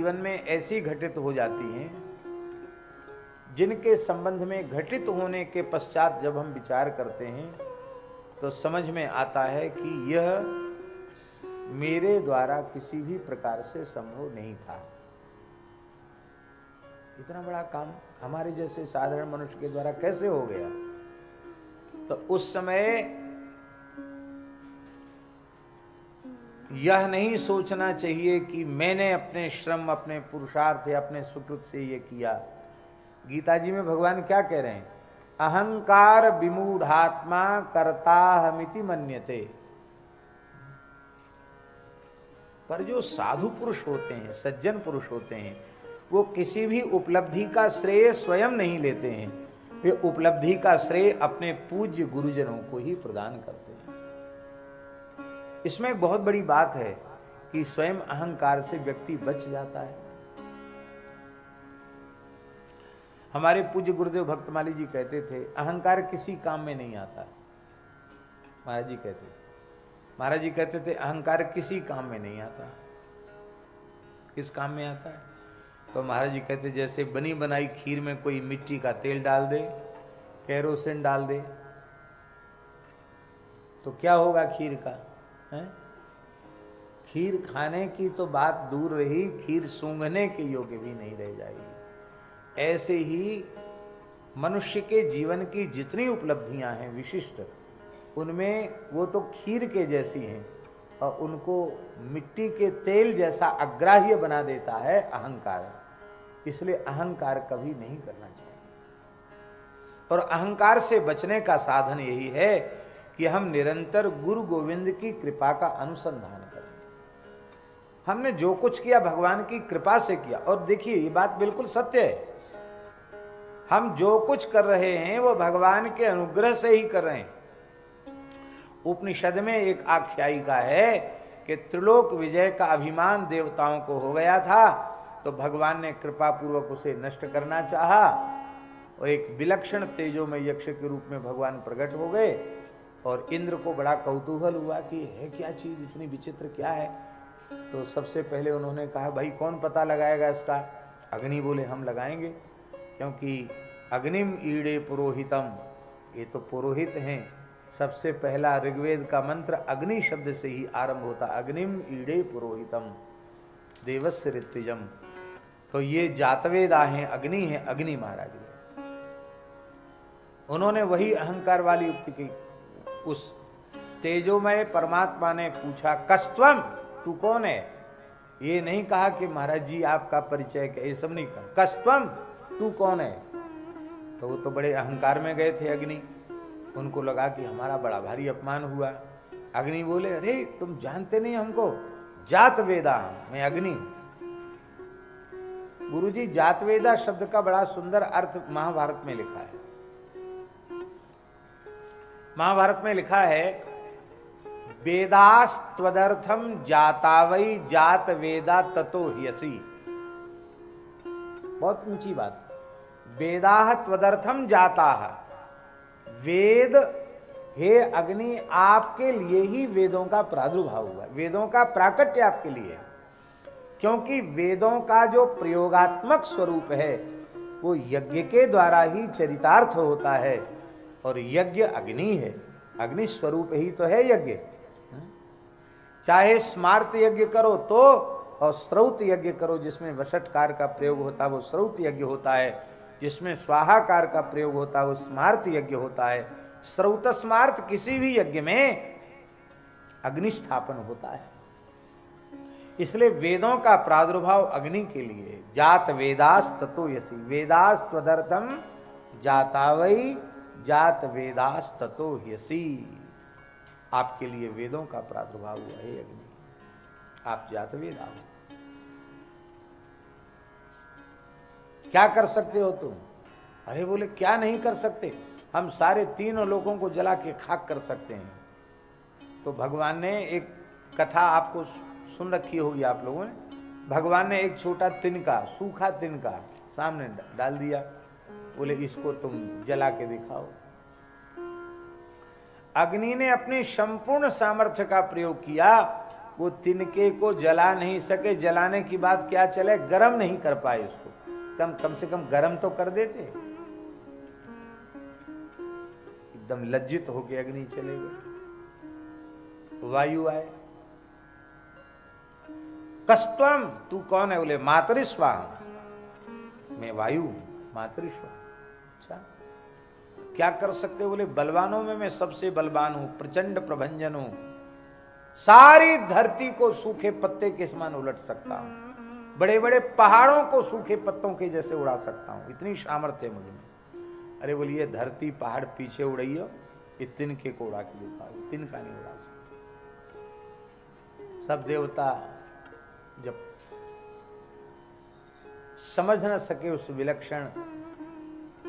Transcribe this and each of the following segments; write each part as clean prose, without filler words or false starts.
जीवन में ऐसी घटित हो जाती हैं जिनके संबंध में घटित होने के पश्चात जब हम विचार करते हैं तो समझ में आता है कि यह मेरे द्वारा किसी भी प्रकार से संभव नहीं था। इतना बड़ा काम हमारे जैसे साधारण मनुष्य के द्वारा कैसे हो गया? तो उस समय यह नहीं सोचना चाहिए कि मैंने अपने श्रम, अपने पुरुषार्थ या अपने सुकृत से ये किया। गीता जी में भगवान क्या कह रहे हैं? अहंकार विमूढ़ात्मा कर्ताहमिति मन्यते। पर जो साधु पुरुष होते हैं, सज्जन पुरुष होते हैं, वो किसी भी उपलब्धि का श्रेय स्वयं नहीं लेते हैं, वे उपलब्धि का श्रेय अपने पूज्य गुरुजनों को ही प्रदान करते हैं। इसमें एक बहुत बड़ी बात है कि स्वयं अहंकार से व्यक्ति बच जाता है। हमारे पूज्य गुरुदेव भक्तमाली जी कहते थे, अहंकार किसी काम में नहीं आता। महाराज जी कहते थे, महाराज जी कहते थे अहंकार किसी काम में नहीं आता। किस काम में आता है? तो महाराज जी कहते जैसे बनी बनाई खीर में कोई मिट्टी का तेल डाल दे, केरोसिन डाल दे, तो क्या होगा खीर का? है? खीर खाने की तो बात दूर रही, खीर सूंघने के योग्य भी नहीं रह जाएगी। ऐसे ही मनुष्य के जीवन की जितनी उपलब्धियां हैं विशिष्ट, उनमें वो तो खीर के जैसी हैं और उनको मिट्टी के तेल जैसा अग्राह्य बना देता है अहंकार। इसलिए अहंकार कभी नहीं करना चाहिए। और अहंकार से बचने का साधन यही है कि हम निरंतर गुरु गोविंद की कृपा का अनुसंधान करें। हमने जो कुछ किया भगवान की कृपा से किया। और देखिए ये बात बिल्कुल सत्य है, हम जो कुछ कर रहे हैं वो भगवान के अनुग्रह से ही कर रहे हैं। उपनिषद में एक आख्यायिका है कि त्रिलोक विजय का अभिमान देवताओं को हो गया था, तो भगवान ने कृपा पूर्वक उसे नष्ट करना चाहा और एक विलक्षण तेजोमय यक्ष के रूप में भगवान प्रकट हो गए। और इंद्र को बड़ा कौतूहल हुआ कि है क्या चीज, इतनी विचित्र क्या है। तो सबसे पहले उन्होंने कहा भाई कौन पता लगाएगा इसका? अग्नि बोले हम लगाएंगे, क्योंकि अग्निम ईड़े पुरोहितम, ये तो पुरोहित हैं। सबसे पहला ऋग्वेद का मंत्र अग्नि शब्द से ही आरंभ होता, अग्निम ईड़े पुरोहितम देवस्य ऋत्विजम। तो ये जातवेदा हैं, अग्नि हैं, अग्नि महाराज ने। उन्होंने वही अहंकार वाली युक्ति की। उस तेजोमय परमात्मा ने पूछा कस्त्वम, तू कौन है? ये नहीं कहा कि महाराज जी आपका परिचय क्या, ये सब नहीं कहा। कस्त्वम, तू कौन है? तो वो तो बड़े अहंकार में गए थे अग्नि। उनको लगा कि हमारा बड़ा भारी अपमान हुआ। अग्नि बोले अरे तुम जानते नहीं हमको, जातवेदा मैं अग्नि हूं। गुरुजी जातवेदा शब्द का बड़ा सुंदर अर्थ महाभारत में लिखा है। महाभारत में लिखा है वेदास्त्वदर्थम जातावई जात वेदा ततो ह्यसि। बहुत ऊंची बात। वेदाह त्वदर्थम जाताह, वेद हे अग्नि आपके लिए ही वेदों का प्रादुर्भाव हुआ, वेदों का प्राकट्य आपके लिए। क्योंकि वेदों का जो प्रयोगात्मक स्वरूप है वो यज्ञ के द्वारा ही चरितार्थ होता है। और यज्ञ अग्नि है, अग्नि स्वरूप ही तो है यज्ञ। चाहे स्मार्त यज्ञ करो तो, और श्रौत यज्ञ करो जिसमें वषटकार का प्रयोग होता है वो श्रौत यज्ञ होता है, जिसमें स्वाहाकार का प्रयोग होता है वो स्मार्त यज्ञ होता है। श्रौत स्मार्त किसी भी यज्ञ में अग्निस्थापन होता है। इसलिए वेदों का प्रादुर्भाव अग्नि के लिए। जात वेदास ततो यसी, वेदास त्वदर्थम जातावई जात वेदास ततो ह्यसि। आपके लिए वेदों का प्रादुर्भाव हुआ है अग्नि, आप जात वेदा हो। क्या कर सकते हो तुम? अरे बोले क्या नहीं कर सकते, हम सारे तीनों लोगों को जला के खाक कर सकते हैं। तो भगवान ने एक कथा आपको सुन रखी होगी आप लोगों ने। भगवान ने एक छोटा तिनका, सूखा तिनका सामने डाल दिया, बोले इसको तुम जला के दिखाओ। अग्नि ने अपनी संपूर्ण सामर्थ्य का प्रयोग किया वो तिनके को जला नहीं सके, जलाने की बात क्या चले, गरम नहीं कर पाए उसको, कम से कम गरम तो कर देते। एकदम लज्जित होके अग्नि चले गए। वायु आए, कस्तम, तू कौन है? बोले मातरिस्वाहा, मैं वायु मातरिस्वाहा। अच्छा, क्या कर सकते हो? बोले बलवानों में मैं सबसे बलवान हूं, प्रचंड प्रभंजन हूं, सारी धरती को सूखे पत्ते के समान उलट सकता हूं, बड़े बड़े पहाड़ों को सूखे पत्तों के जैसे उड़ा सकता हूं, इतनी सामर्थ्य है मुझ में। अरे बोलिए धरती पहाड़ पीछे उड़ाइयो, ये तिनके को उड़ा के दिखाओ, तिनका नहीं उड़ा सकता। सब देवता जब समझ न सके उस विलक्षण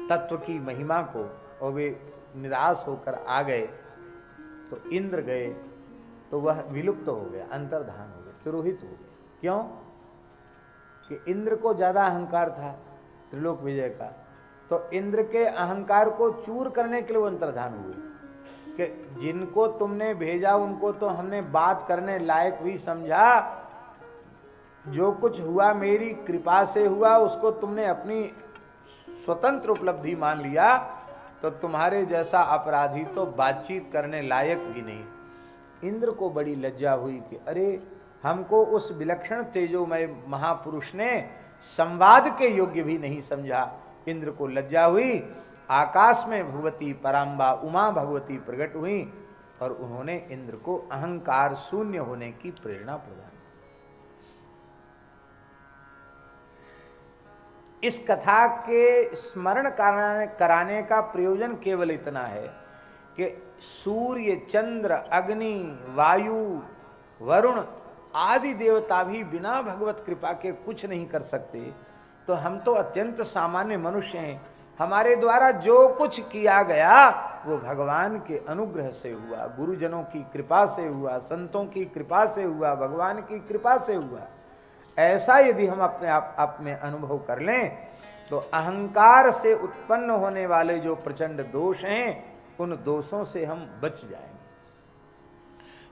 तत्व की महिमा को और वे निराश होकर आ गए, तो इंद्र गए तो वह विलुप्त हो गया, अंतर्धान हो गए, तिरोहित हो गए। क्यों? कि इंद्र को ज्यादा अहंकार था त्रिलोक विजय का, तो इंद्र के अहंकार को चूर करने के लिए वो अंतर्धान हुए कि जिनको तुमने भेजा उनको तो हमने बात करने लायक भी समझा, जो कुछ हुआ मेरी कृपा से हुआ, उसको तुमने अपनी स्वतंत्र उपलब्धि मान लिया, तो तुम्हारे जैसा अपराधी तो बातचीत करने लायक भी नहीं। इंद्र को बड़ी लज्जा हुई कि अरे हमको उस विलक्षण तेजोमय महापुरुष ने संवाद के योग्य भी नहीं समझा। इंद्र को लज्जा हुई, आकाश में भगवती पराम्बा उमा भगवती प्रकट हुई और उन्होंने इंद्र को अहंकार शून्य होने की प्रेरणा प्रदान। इस कथा के स्मरण कराने का प्रयोजन केवल इतना है कि सूर्य, चंद्र, अग्नि, वायु, वरुण आदि देवता भी बिना भगवत कृपा के कुछ नहीं कर सकते, तो हम तो अत्यंत सामान्य मनुष्य हैं। हमारे द्वारा जो कुछ किया गया वो भगवान के अनुग्रह से हुआ, गुरुजनों की कृपा से हुआ, संतों की कृपा से हुआ, भगवान की कृपा से हुआ। ऐसा यदि हम अपने आप में अनुभव कर लें तो अहंकार से उत्पन्न होने वाले जो प्रचंड दोष हैं उन दोषों से हम बच जाएंगे।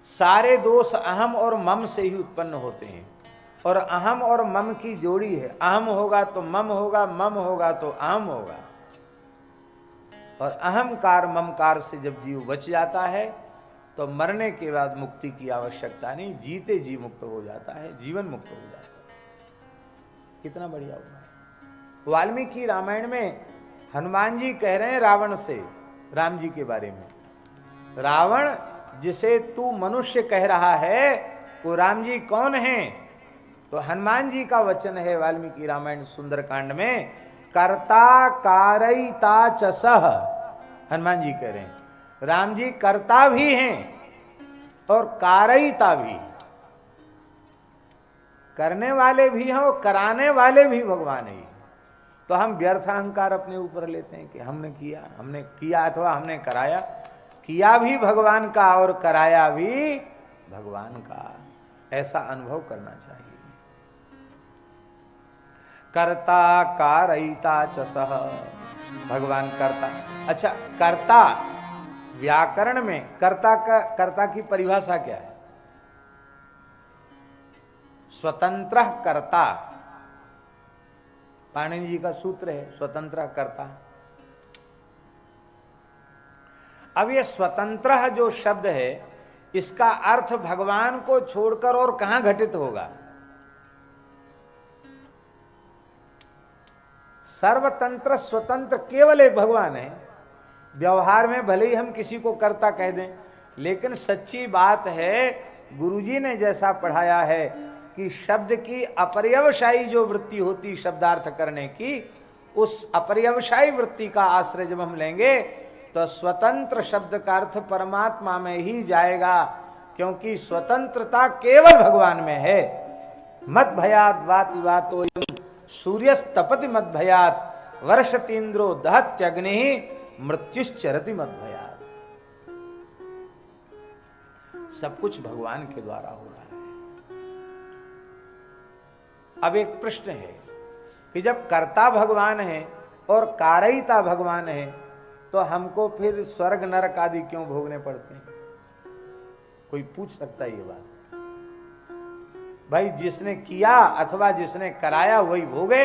सारे दोष अहम और मम से ही उत्पन्न होते हैं, और अहम और मम की जोड़ी है। अहम होगा तो मम होगा, मम होगा तो अहम होगा, और अहंकार ममकार से जब जीव बच जाता है तो मरने के बाद मुक्ति की आवश्यकता नहीं, जीते जी मुक्त हो जाता है, जीवन मुक्त हो जाता है। कितना बढ़िया हुआ है। वाल्मीकि रामायण में हनुमान जी कह रहे हैं रावण से, राम जी के बारे में, रावण जिसे तू मनुष्य कह रहा है वो राम जी कौन हैं? तो हनुमान जी का वचन है वाल्मीकि रामायण सुंदरकांड में, कर्ता कारयिता च सः। हनुमान जी कह रहे हैं राम जी कर्ता भी हैं और कारयिता भी, करने वाले भी हैं और कराने वाले भी भगवान ही। तो हम व्यर्थ अहंकार अपने ऊपर लेते हैं कि हमने किया अथवा हमने कराया। किया भी भगवान का और कराया भी भगवान का, ऐसा अनुभव करना चाहिए। कर्ता कारयिता च सः, भगवान कर्ता। अच्छा, कर्ता व्याकरण में कर्ता की परिभाषा क्या है? स्वतंत्र कर्ता, पाणिनि जी का सूत्र है स्वतंत्र कर्ता। अब ये स्वतंत्र जो शब्द है इसका अर्थ भगवान को छोड़कर और कहां घटित होगा? सर्वतंत्र स्वतंत्र केवल एक भगवान है। व्यवहार में भले ही हम किसी को कर्ता कह दें, लेकिन सच्ची बात है गुरुजी ने जैसा पढ़ाया है कि शब्द की अपर्यवसायी जो वृत्ति होती शब्दार्थ करने की, उस अपर्यवसायी वृत्ति का आश्रय जब हम लेंगे तो स्वतंत्र शब्द का अर्थ परमात्मा में ही जाएगा, क्योंकि स्वतंत्रता केवल भगवान में है। मद भयात वाति वातो सूर्यस्तपति मद भयात वर्षतीन्द्रो दहत्यग्नि मृत्युश्चरति मद भयात। सब कुछ भगवान के द्वारा हो रहा है। अब एक प्रश्न है कि जब कर्ता भगवान है और कारयिता भगवान है तो हमको फिर स्वर्ग नरक आदि क्यों भोगने पड़ते हैं? कोई पूछ सकता है ये बात? भाई जिसने किया अथवा जिसने कराया वही भोगे।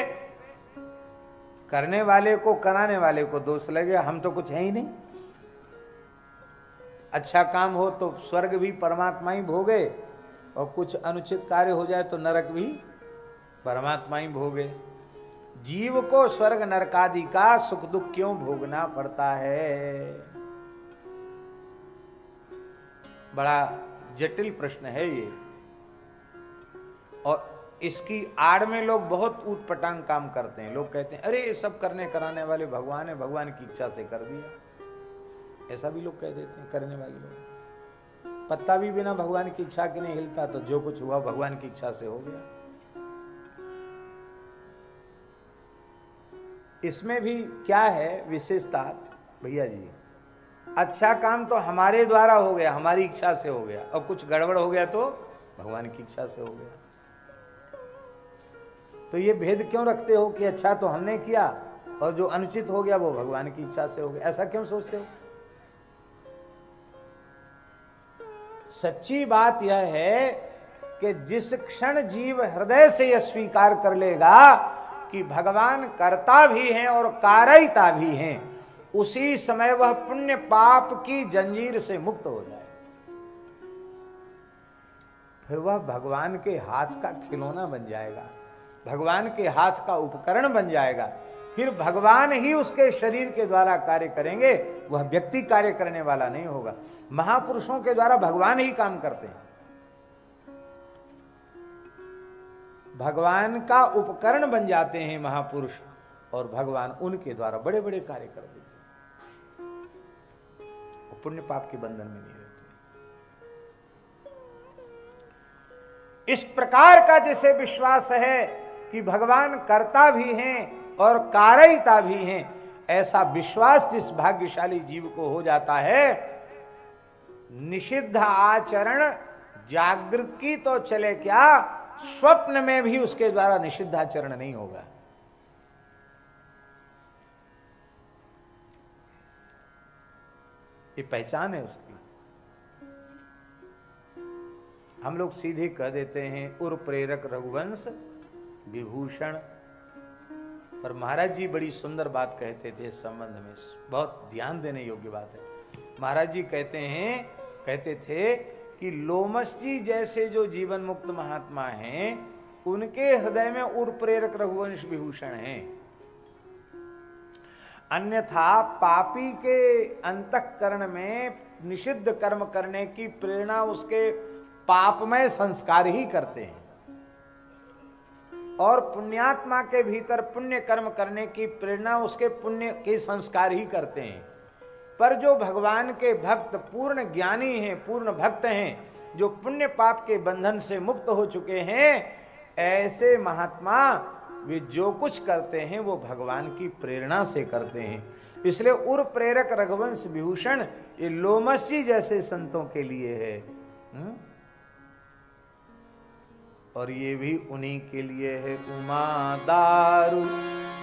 करने वाले को कराने वाले को दोष लगे, हम तो कुछ है ही नहीं। अच्छा काम हो तो स्वर्ग भी परमात्मा ही भोगे, और कुछ अनुचित कार्य हो जाए तो नरक भी परमात्मा ही भोगे। जीव को स्वर्ग नरकादि का सुख दुख क्यों भोगना पड़ता है? बड़ा जटिल प्रश्न है ये, और इसकी आड़ में लोग बहुत ऊटपटांग काम करते हैं। लोग कहते हैं अरे ये सब करने कराने वाले भगवान है, भगवान की इच्छा से कर दिया। ऐसा भी लोग कह देते हैं करने वाले लोग। पत्ता भी बिना भगवान की इच्छा के नहीं हिलता, तो जो कुछ हुआ भगवान की इच्छा से हो गया। इसमें भी क्या है विशेषता भैया जी, अच्छा काम तो हमारे द्वारा हो गया, हमारी इच्छा से हो गया, और कुछ गड़बड़ हो गया तो भगवान की इच्छा से हो गया। तो ये भेद क्यों रखते हो कि अच्छा तो हमने किया और जो अनुचित हो गया वो भगवान की इच्छा से हो गया? ऐसा क्यों सोचते हो? सच्ची बात यह है कि जिस क्षण जीव हृदय से यह स्वीकार कर लेगा कि भगवान कर्ता भी हैं और कारयिता भी हैं, उसी समय वह पुण्य पाप की जंजीर से मुक्त हो जाए। फिर वह भगवान के हाथ का खिलौना बन जाएगा, भगवान के हाथ का उपकरण बन जाएगा। फिर भगवान ही उसके शरीर के द्वारा कार्य करेंगे, वह व्यक्ति कार्य करने वाला नहीं होगा। महापुरुषों के द्वारा भगवान ही काम करते हैं, भगवान का उपकरण बन जाते हैं महापुरुष, और भगवान उनके द्वारा बड़े बड़े कार्य कर देते हैं। वो पुण्य पाप के बंधन में नहीं रहते। इस प्रकार का जैसे विश्वास है कि भगवान कर्ता भी हैं और कारयिता भी हैं, ऐसा विश्वास जिस भाग्यशाली जीव को हो जाता है, निषिद्ध आचरण जागृत की तो चले क्या, स्वप्न में भी उसके द्वारा निषिद्ध आचरण नहीं होगा। ये पहचान है उसकी। हम लोग सीधे कह देते हैं उर प्रेरक रघुवंश विभूषण, पर महाराज जी बड़ी सुंदर बात कहते थे इस संबंध में, बहुत ध्यान देने योग्य बात है। महाराज जी कहते थे कि लोमस जी जैसे जो जीवन मुक्त महात्मा हैं, उनके हृदय में उर प्रेरक रघुवंश विभूषण हैं। अन्यथा पापी के अंतःकरण में निषिद्ध कर्म करने की प्रेरणा उसके पापमय संस्कार ही करते हैं, और पुण्यात्मा के भीतर पुण्य कर्म करने की प्रेरणा उसके पुण्य के संस्कार ही करते हैं। पर जो भगवान के भक्त पूर्ण ज्ञानी हैं, पूर्ण भक्त हैं, जो पुण्य पाप के बंधन से मुक्त हो चुके हैं, ऐसे महात्मा वे जो कुछ करते हैं वो भगवान की प्रेरणा से करते हैं। इसलिए उर प्रेरक रघुवंश विभूषण ये लोमस जी जैसे संतों के लिए है। और ये भी उन्हीं के लिए है। उमा दारू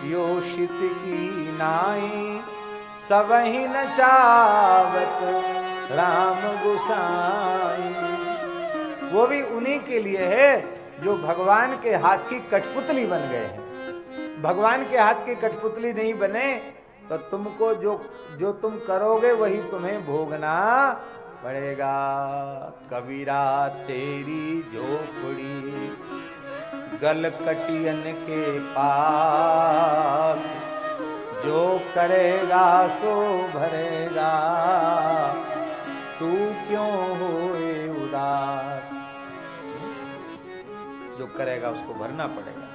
योषित की नाई, सबहि न चावत राम गुसाई। वो भी उन्हीं के लिए है जो भगवान के हाथ की कठपुतली बन गए हैं। भगवान के हाथ की कठपुतली नहीं बने तो तुमको जो तुम करोगे वही तुम्हें भोगना पड़ेगा। कबीरा तेरी झोपड़ी गलकटियन के पास, जो करेगा सो भरेगा, तू क्यों होए उदास। जो करेगा उसको भरना पड़ेगा।